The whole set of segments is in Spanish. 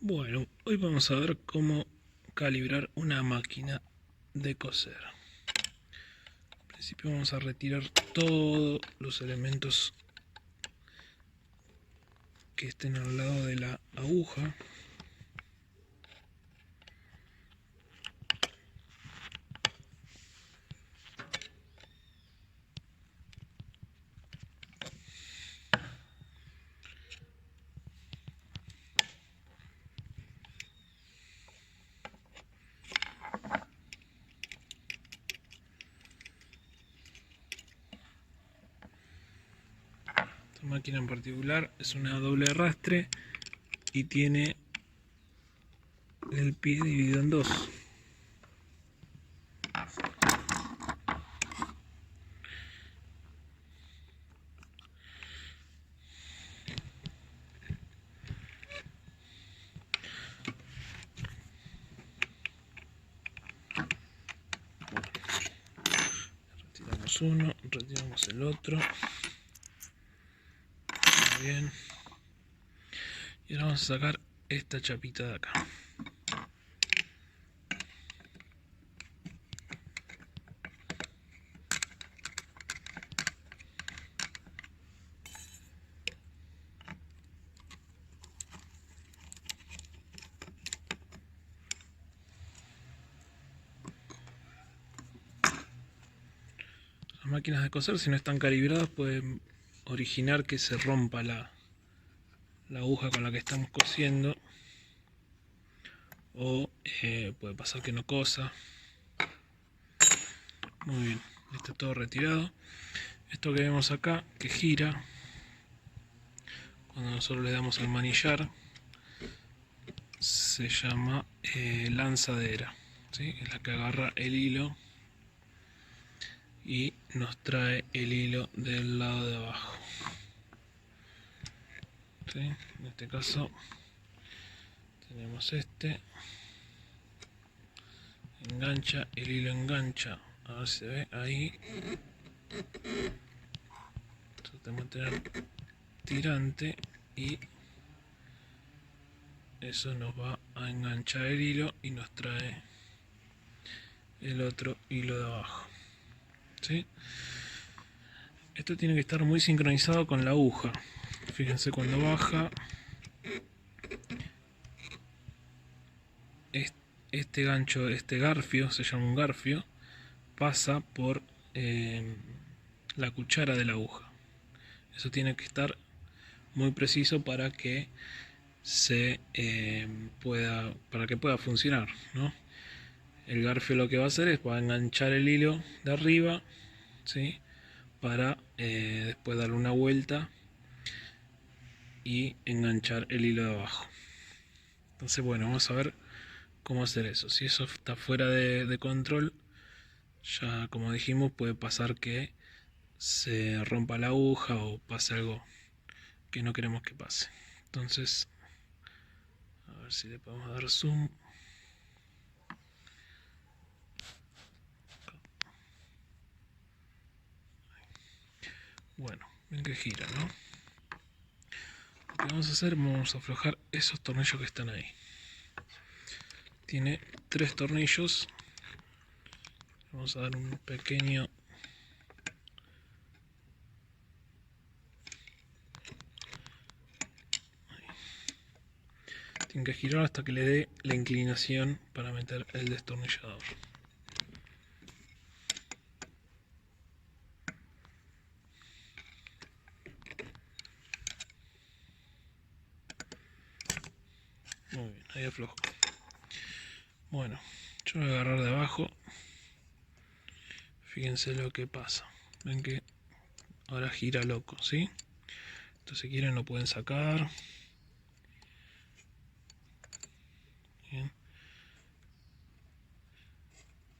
Bueno, hoy vamos a ver cómo calibrar una máquina de coser. Al principio vamos a retirar todos los elementos que estén al lado de la aguja. Esta máquina en particular es una doble arrastre y tiene el pie dividido en dos. Retiramos uno, retiramos el otro. Muy bien. Y ahora vamos a sacar esta chapita de acá. Las máquinas de coser, si no están calibradas, pueden originar que se rompa la aguja con la que estamos cosiendo, o puede pasar que no cosa. Muy bien, está todo retirado. Esto que vemos acá, que gira cuando nosotros le damos al manillar, se llama lanzadera, ¿sí? Es la que agarra el hilo y nos trae el hilo del lado de abajo, ¿sí? En este caso tenemos este, engancha, el hilo engancha, a ver si se ve ahí, tratamos de mantener tirante y eso nos va a enganchar el hilo y nos trae el otro hilo de abajo, ¿sí? Esto tiene que estar muy sincronizado con la aguja. Fíjense, cuando baja, este gancho, este garfio, se llama un garfio, pasa por la cuchara de la aguja. Eso tiene que estar muy preciso para que pueda funcionar, ¿no? El garfio lo que va a hacer es va a enganchar el hilo de arriba, ¿sí? Para después darle una vuelta y enganchar el hilo de abajo. Entonces, bueno, vamos a ver cómo hacer eso. Si eso está fuera de control, ya como dijimos, puede pasar que se rompa la aguja o pase algo que no queremos que pase. Entonces, a ver si le podemos dar zoom. Bueno, ven que gira, ¿no? Lo que vamos a hacer, vamos a aflojar esos tornillos que están ahí. Tiene 3 tornillos. Vamos a dar un pequeño tienen que girar hasta que le dé la inclinación para meter el destornillador. Muy bien, ahí aflojo. Bueno, yo voy a agarrar de abajo. Fíjense lo que pasa. Ven que ahora gira loco, ¿sí? Entonces si quieren lo pueden sacar. Bien.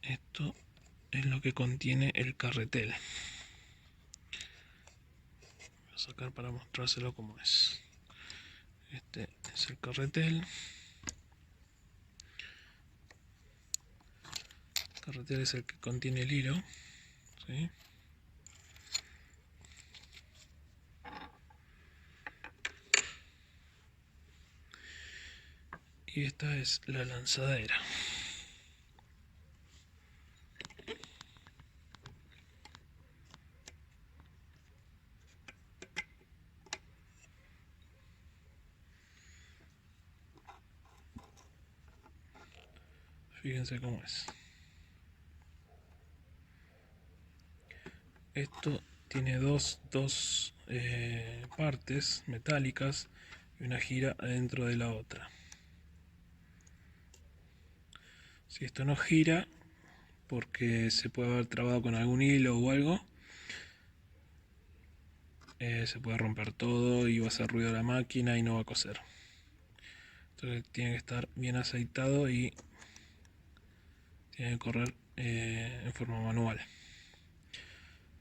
Esto es lo que contiene el carretel. Voy a sacar para mostrárselo como es. Este es el carretel. El carretel es el que contiene el hilo, ¿sí? Y esta es la lanzadera. Fíjense cómo es. Esto tiene dos partes metálicas y una gira adentro de la otra. Si esto no gira, porque se puede haber trabado con algún hilo o algo, se puede romper todo y va a hacer ruido la máquina y no va a coser. Entonces tiene que estar bien aceitado y tiene que correr en forma manual.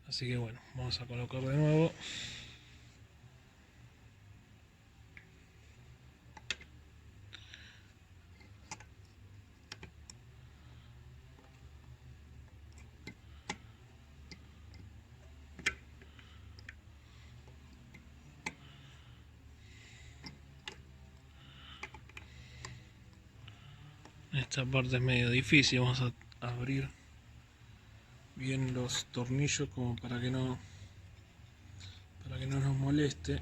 Así que bueno, vamos a colocar de nuevo. Esta parte es medio difícil, vamos a abrir bien los tornillos como para que no nos moleste.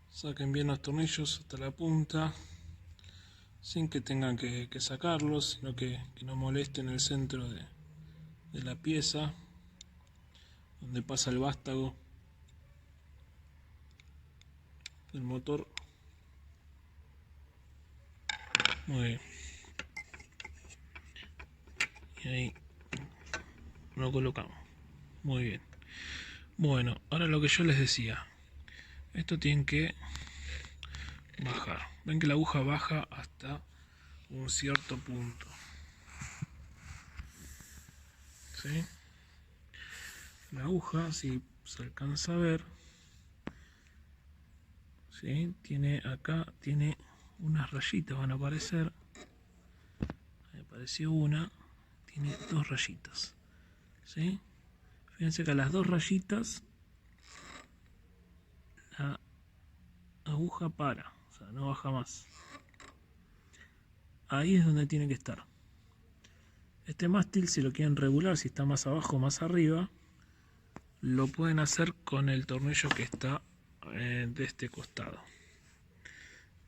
Saquen bien los tornillos hasta la punta, sin que tengan que sacarlos, sino que no molesten el centro de la pieza, donde pasa el vástago del motor. Muy bien. Y ahí lo colocamos. Muy bien. Bueno, ahora lo que yo les decía. Esto tienen que bajar. Ven que la aguja baja hasta un cierto punto. ¿Sí? La aguja, si se alcanza a ver, ¿sí? Tiene acá, tiene unas rayitas, van a aparecer. Ahí apareció una, tiene dos rayitas. ¿Sí? Fíjense que a las dos rayitas la aguja para, o sea, no baja más. Ahí es donde tiene que estar. Este mástil, si lo quieren regular, si está más abajo o más arriba, lo pueden hacer con el tornillo que está de este costado.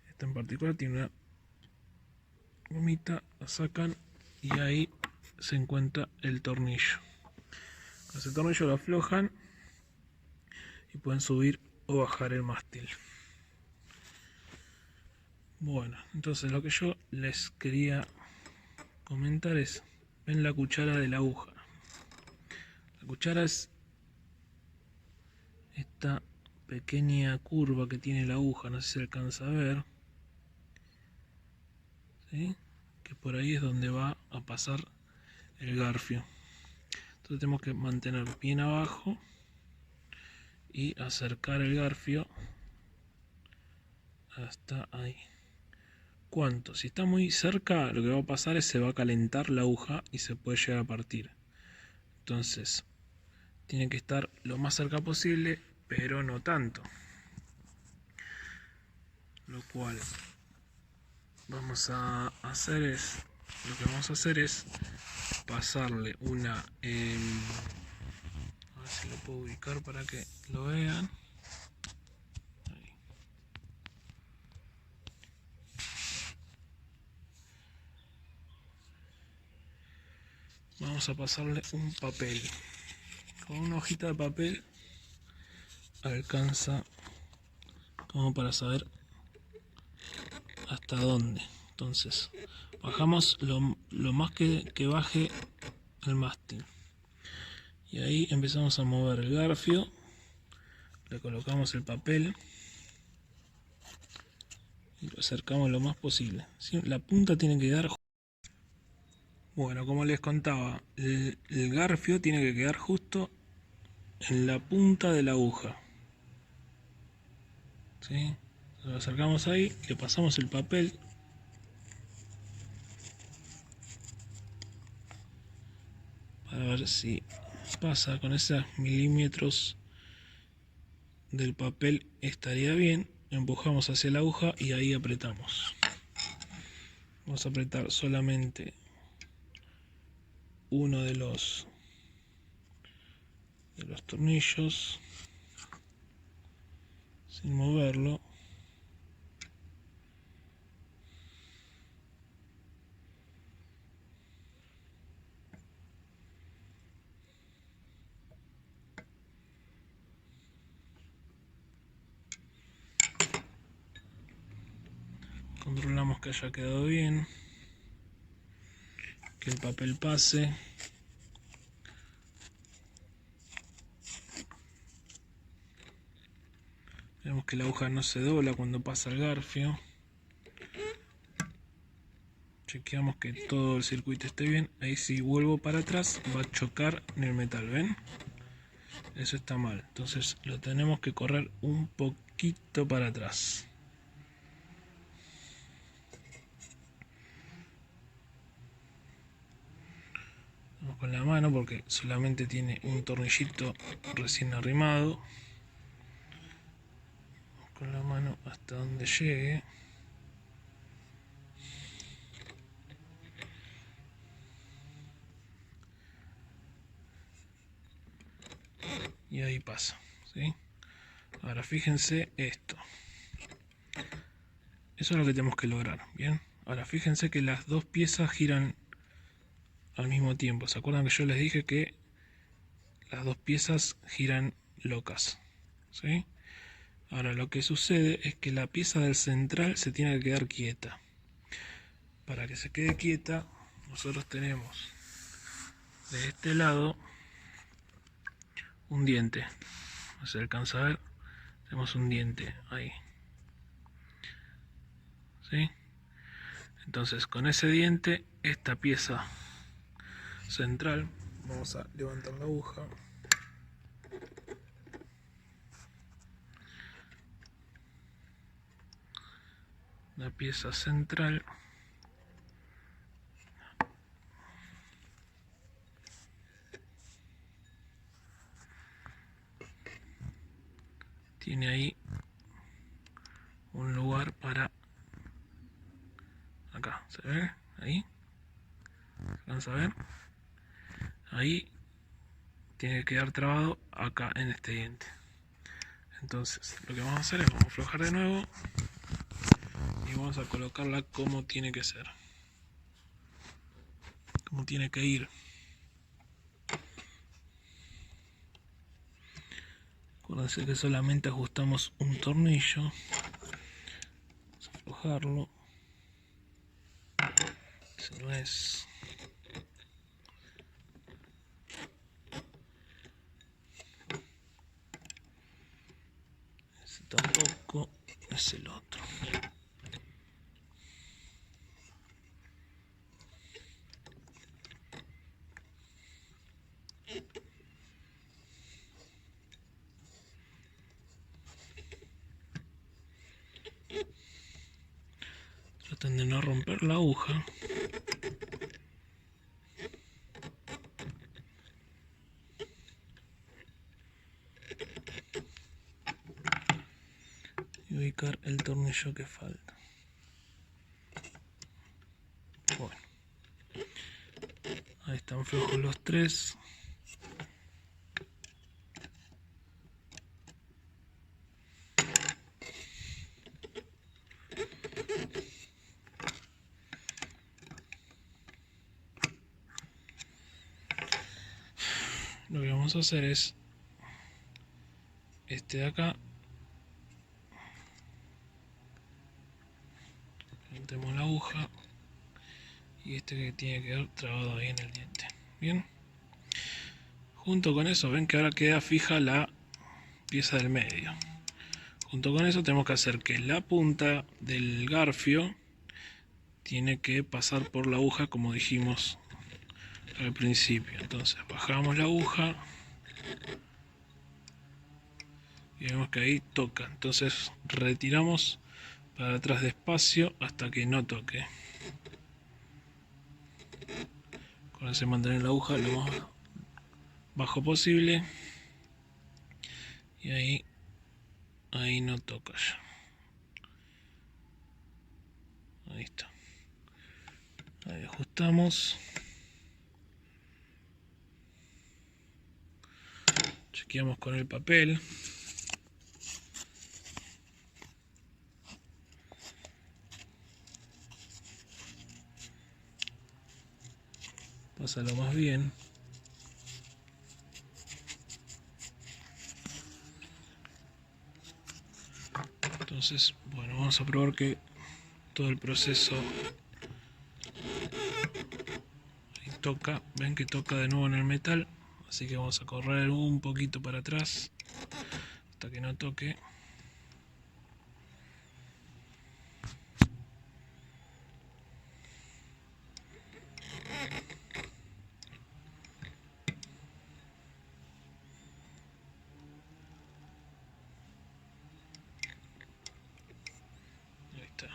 Este en particular tiene una gomita, la sacan y ahí se encuentra el tornillo. Con ese tornillo lo aflojan y pueden subir o bajar el mástil. Bueno, entonces lo que yo les quería comentar es, ven la cuchara de la aguja. La cuchara es esta pequeña curva que tiene la aguja, no sé si se alcanza a ver, ¿sí? Que por ahí es donde va a pasar el garfio. Entonces tenemos que mantener bien abajo y acercar el garfio hasta ahí. ¿Cuánto? Si está muy cerca, lo que va a pasar es se va a calentar la aguja y se puede llegar a partir. Entonces tiene que estar lo más cerca posible, pero no tanto. Lo cual vamos a hacer es, lo que vamos a hacer es pasarle una, a ver si lo puedo ubicar para que lo vean. Ahí. Vamos a pasarle un papel. Con una hojita de papel alcanza como para saber hasta dónde. Entonces bajamos lo más que baje el mástil y ahí empezamos a mover el garfio, le colocamos el papel y lo acercamos lo más posible, ¿sí? La punta tiene que dar Bueno, como les contaba, el garfio tiene que quedar justo en la punta de la aguja. ¿Sí? Lo acercamos ahí, le pasamos el papel. Para ver si pasa con esos milímetros del papel, estaría bien. Empujamos hacia la aguja y ahí apretamos. Vamos a apretar solamente uno de los tornillos sin moverlo. Controlamos que haya quedado bien, que el papel pase. Vemos que la aguja no se dobla cuando pasa el garfio. Chequeamos que todo el circuito esté bien. Ahí si vuelvo para atrás va a chocar en el metal, ¿ven? Eso está mal. Entonces lo tenemos que correr un poquito para atrás. Vamos con la mano porque solamente tiene un tornillito recién arrimado. Vamos con la mano hasta donde llegue. Y ahí pasa, ¿sí? Ahora fíjense esto. Eso es lo que tenemos que lograr, ¿bien? Ahora fíjense que las dos piezas giran al mismo tiempo. ¿Se acuerdan que yo les dije que las dos piezas giran locas? ¿Sí? Ahora lo que sucede es que la pieza del central se tiene que quedar quieta. Para que se quede quieta, nosotros tenemos de este lado un diente. No se alcanza a ver. Tenemos un diente ahí. ¿Sí? Entonces con ese diente, esta pieza central, vamos a levantar la aguja. La pieza central tiene ahí un lugar para acá, ¿se ve? Ahí, ¿se alcanza a ver? Ahí tiene que quedar trabado acá en este diente. Entonces lo que vamos a hacer es vamos a aflojar de nuevo y vamos a colocarla como tiene que ser, como tiene que ir. Acuérdense que solamente ajustamos un tornillo. Vamos a aflojarlo. Ese no es. Ese tampoco. Es el otro. Traten de no romper la aguja. Y ubicar el tornillo que falta. Bueno. Ahí están flojos los tres. Lo que vamos a hacer es este de acá. Metemos la aguja y este que tiene que quedar trabado ahí en el diente. Bien. Junto con eso ven que ahora queda fija la pieza del medio. Junto con eso tenemos que hacer que la punta del garfio tiene que pasar por la aguja como dijimos al principio. Entonces bajamos la aguja y vemos que ahí toca. Entonces retiramos para atrás despacio hasta que no toque. Con ese mantener la aguja lo más bajo posible y ahí no toca ya. Ahí está. Ahí ajustamos. Chequeamos con el papel. Pásalo más bien. Entonces, bueno, vamos a probar que todo el proceso ahí toca. Ven que toca de nuevo en el metal. Así que vamos a correr un poquito para atrás hasta que no toque. Ahí está.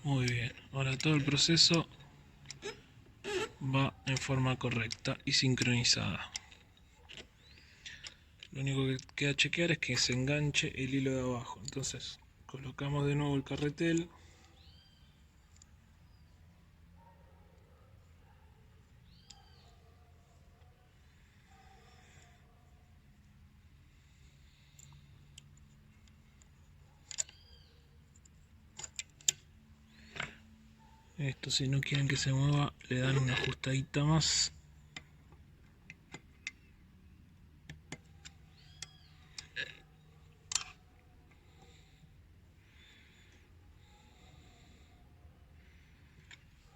Muy bien. Ahora todo el proceso va en forma correcta y sincronizada. Lo único que queda chequear es que se enganche el hilo de abajo. Entonces colocamos de nuevo el carretel. Esto, si no quieren que se mueva, le dan una ajustadita más.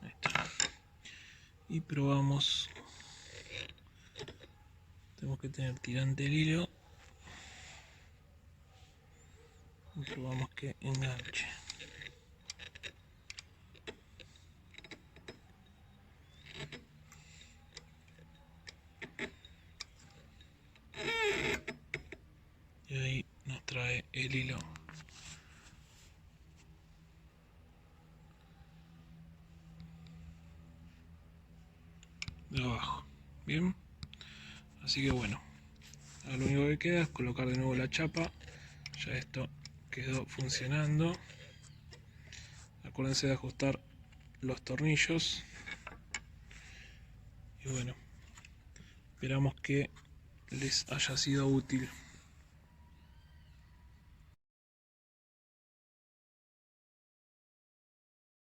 Ahí está. Y probamos. Tenemos que tener tirante el hilo. Y probamos que enganche. Y ahí nos trae el hilo de abajo. Bien, así que bueno, ahora lo único que queda es colocar de nuevo la chapa. Ya esto quedó funcionando. Acuérdense de ajustar los tornillos. Y bueno, esperamos que les haya sido útil.